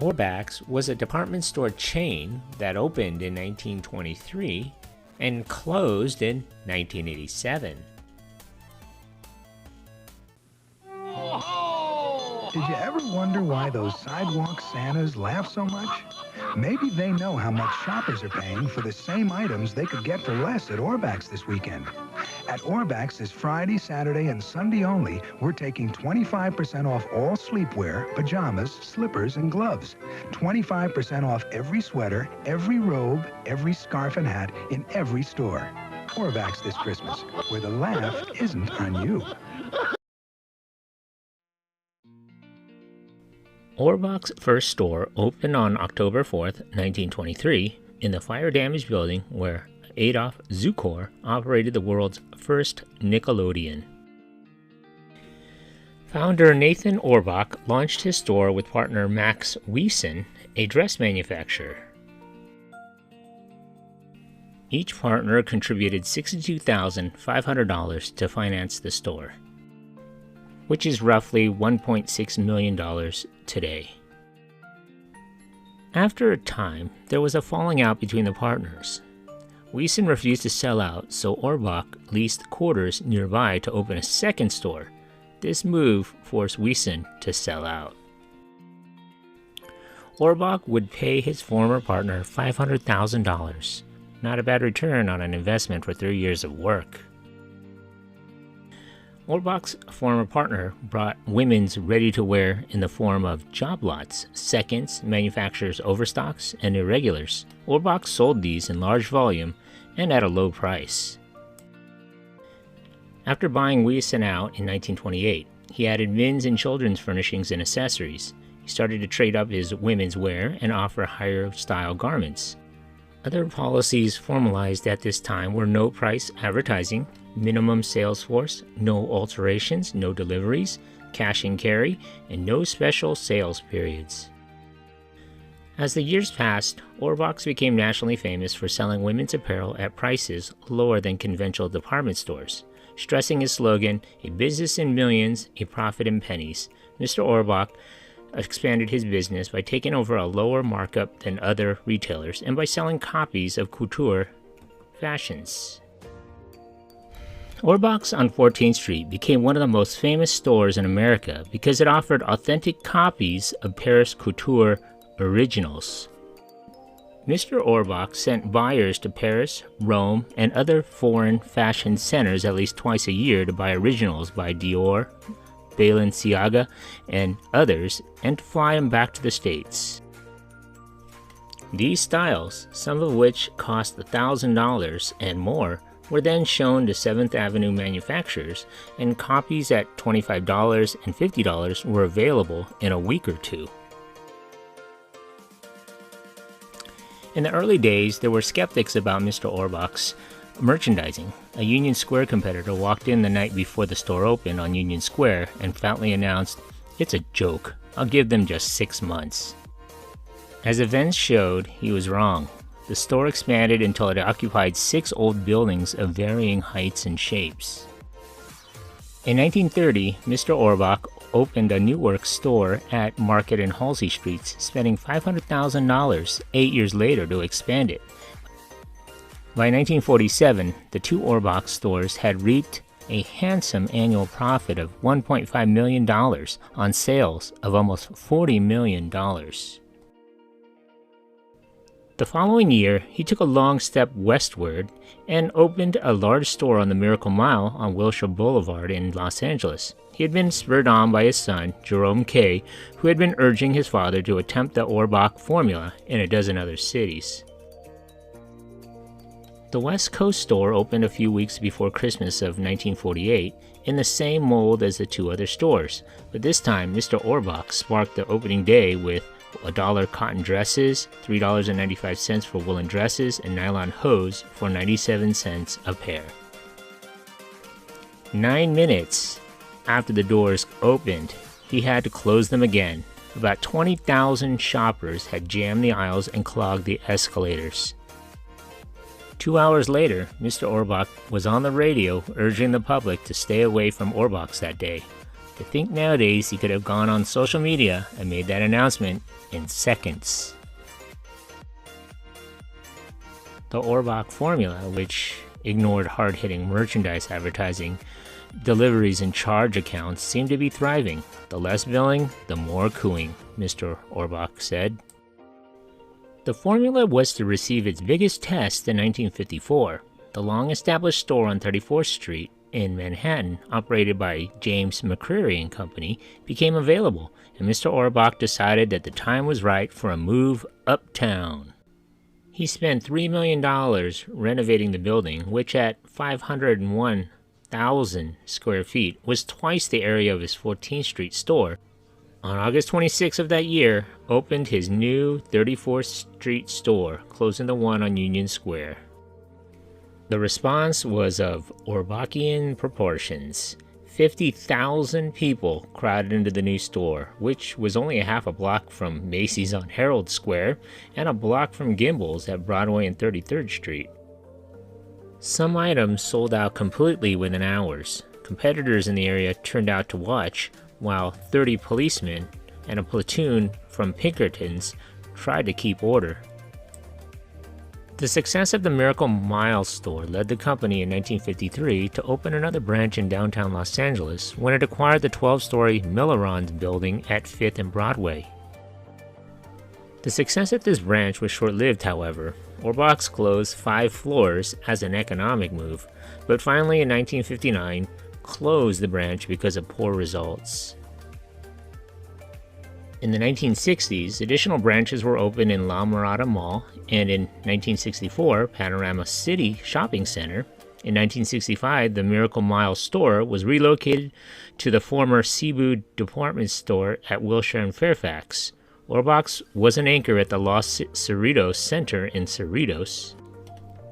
Ohrbach's was a department store chain that opened in 1923 and closed in 1987. Did you ever wonder why those sidewalk Santas laugh so much? Maybe they know how much shoppers are paying for the same items they could get for less at Ohrbach's this weekend. At Ohrbach's this Friday, Saturday, and Sunday only, we're taking 25% off all sleepwear, pajamas, slippers, and gloves. 25% off every sweater, every robe, every scarf and hat in every store. Ohrbach's this Christmas, where the laugh isn't on you. Ohrbach's first store opened on October 4th, 1923, in the fire-damaged building where Adolf Zukor operated the world's first Nickelodeon. Founder Nathan Ohrbach launched his store with partner Max Wiesen, a dress manufacturer. Each partner contributed $62,500 to finance the store, which is roughly $1.6 million today. After a time, there was a falling out between the partners. Wiesen refused to sell out, so Ohrbach leased quarters nearby to open a second store. This move forced Wiesen to sell out. Ohrbach would pay his former partner $500,000. Not a bad return on an investment for 3 years of work. Ohrbach's former partner brought women's ready-to-wear in the form of job lots, seconds, manufacturers' overstocks, and irregulars. Ohrbach sold these in large volume and at a low price. After buying Wiesen out in 1928, he added men's and children's furnishings and accessories. He started to trade up his women's wear and offer higher style garments. Other policies formalized at this time were no price advertising, minimum sales force, no alterations, no deliveries, cash and carry, and no special sales periods. As the years passed, Ohrbach became nationally famous for selling women's apparel at prices lower than conventional department stores. Stressing his slogan, "A business in millions, a profit in pennies," Mr. Ohrbach expanded his business by taking over a lower markup than other retailers and by selling copies of couture fashions. Ohrbach's on 14th Street became one of the most famous stores in America because it offered authentic copies of Paris couture originals. Mr. Ohrbach sent buyers to Paris, Rome, and other foreign fashion centers at least twice a year to buy originals by Dior, Balenciaga, and others, and to fly them back to the States. These styles, some of which cost $1,000 and more, were then shown to 7th Avenue manufacturers, and copies at $25 and $50 were available in a week or two. In the early days, there were skeptics about Mr. Ohrbach's merchandising. A Union Square competitor walked in the night before the store opened on Union Square and flatly announced, "It's a joke. I'll give them just 6 months." As events showed, he was wrong. The store expanded until it occupied 6 old buildings of varying heights and shapes. In 1930, Mr. Ohrbach opened a Newark store at Market and Halsey Streets, spending $500,000 8 years later to expand it. By 1947, the 2 Ohrbach stores had reaped a handsome annual profit of $1.5 million on sales of almost $40 million. The following year, he took a long step westward and opened a large store on the Miracle Mile on Wilshire Boulevard in Los Angeles. He had been spurred on by his son, Jerome K., who had been urging his father to attempt the Ohrbach formula in a dozen other cities. The West Coast store opened a few weeks before Christmas of 1948 in the same mold as the 2 other stores, but this time Mr. Ohrbach sparked the opening day with $1 cotton dresses, $3.95 for woolen dresses, and nylon hose for 97 cents a pair. 9 minutes after the doors opened, he had to close them again. About 20,000 shoppers had jammed the aisles and clogged the escalators. 2 hours later, Mr. Ohrbach was on the radio urging the public to stay away from Ohrbach's that day. To think nowadays he could have gone on social media and made that announcement in seconds. The Ohrbach formula, which ignored hard-hitting merchandise advertising, deliveries and charge accounts, seemed to be thriving. The less billing, the more cooing, Mr. Ohrbach said. The formula was to receive its biggest test in 1954. The long-established store on 34th Street in Manhattan, operated by James McCreary and Company, became available, and Mr. Ohrbach decided that the time was right for a move uptown. He spent $3 million renovating the building, which at 501,000 square feet was twice the area of his 14th Street store. On August 26 of that year, opened his new 34th Street store, closing the one on Union Square. The response was of Ohrbachian proportions. 50,000 people crowded into the new store, which was only a half a block from Macy's on Herald Square and a block from Gimbel's at Broadway and 33rd Street. Some items sold out completely within hours. Competitors in the area turned out to watch, while 30 policemen and a platoon from Pinkertons tried to keep order. The success of the Miracle Mile store led the company in 1953 to open another branch in downtown Los Angeles when it acquired the 12-story Millerons building at 5th and Broadway. The success of this branch was short-lived, however. Ohrbach closed 5 floors as an economic move, but finally in 1959 closed the branch because of poor results. In the 1960s, additional branches were opened in La Mirada Mall, and in 1964, Panorama City Shopping Center. In 1965, the Miracle Mile store was relocated to the former Cebu department store at Wilshire and Fairfax. Ohrbach was an anchor at the Los Cerritos Center in Cerritos.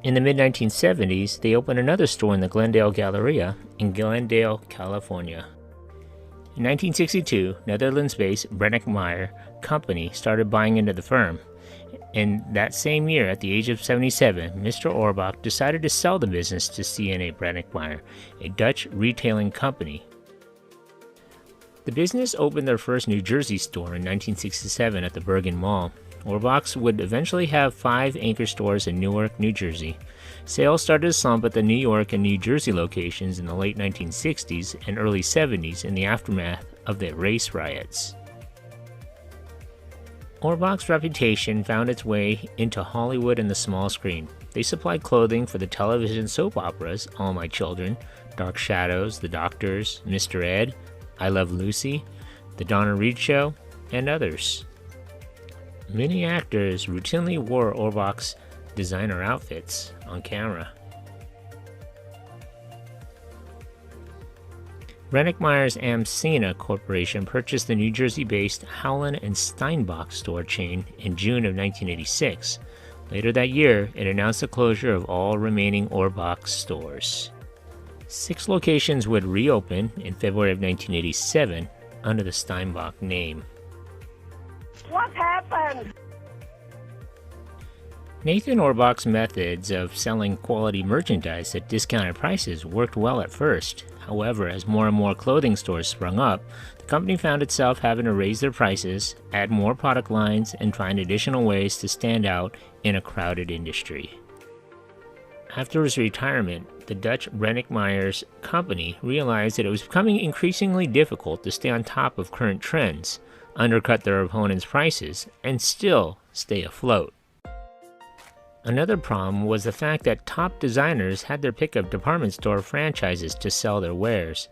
In the mid-1970s, they opened another store in the Glendale Galleria in Glendale, California. In 1962, Netherlands-based Brenninkmeijer Company started buying into the firm. In that same year, at the age of 77, Mr. Ohrbach decided to sell the business to C&A Brenninkmeijer, a Dutch retailing company. The business opened their first New Jersey store in 1967 at the Bergen Mall. Ohrbach would eventually have 5 anchor stores in Newark, New Jersey. Sales started to slump at the New York and New Jersey locations in the late 1960s and early 70s in the aftermath of the race riots. Ohrbach's reputation found its way into Hollywood and the small screen. They supplied clothing for the television soap operas All My Children, Dark Shadows, The Doctors, Mr. Ed, I Love Lucy, The Donna Reed Show, and others. Many actors routinely wore Ohrbach's designer outfits on camera. Brenninkmeijer's Amcena Corporation purchased the New Jersey-based Howland and Steinbach store chain in June of 1986. Later that year, it announced the closure of all remaining Ohrbach stores. 6 locations would reopen in February of 1987 under the Steinbach name. What happened? Nathan Ohrbach's methods of selling quality merchandise at discounted prices worked well at first. However, as more and more clothing stores sprung up, the company found itself having to raise their prices, add more product lines, and find additional ways to stand out in a crowded industry. After his retirement, the Dutch Brenninkmeijer's company realized that it was becoming increasingly difficult to stay on top of current trends, undercut their opponents' prices, and still stay afloat. Another problem was the fact that top designers had their pick of department store franchises to sell their wares.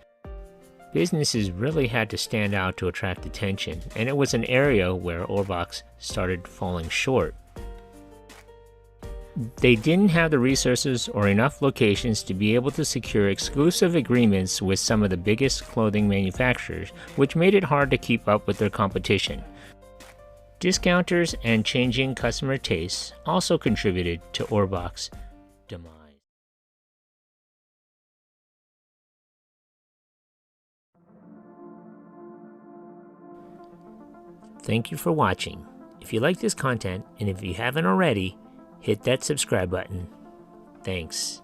Businesses really had to stand out to attract attention, and it was an area where Ohrbach started falling short. They didn't have the resources or enough locations to be able to secure exclusive agreements with some of the biggest clothing manufacturers, which made it hard to keep up with their competition. Discounters and changing customer tastes also contributed to Ohrbach's demise. Thank you for watching. If you like this content, and if you haven't already, hit that subscribe button. Thanks.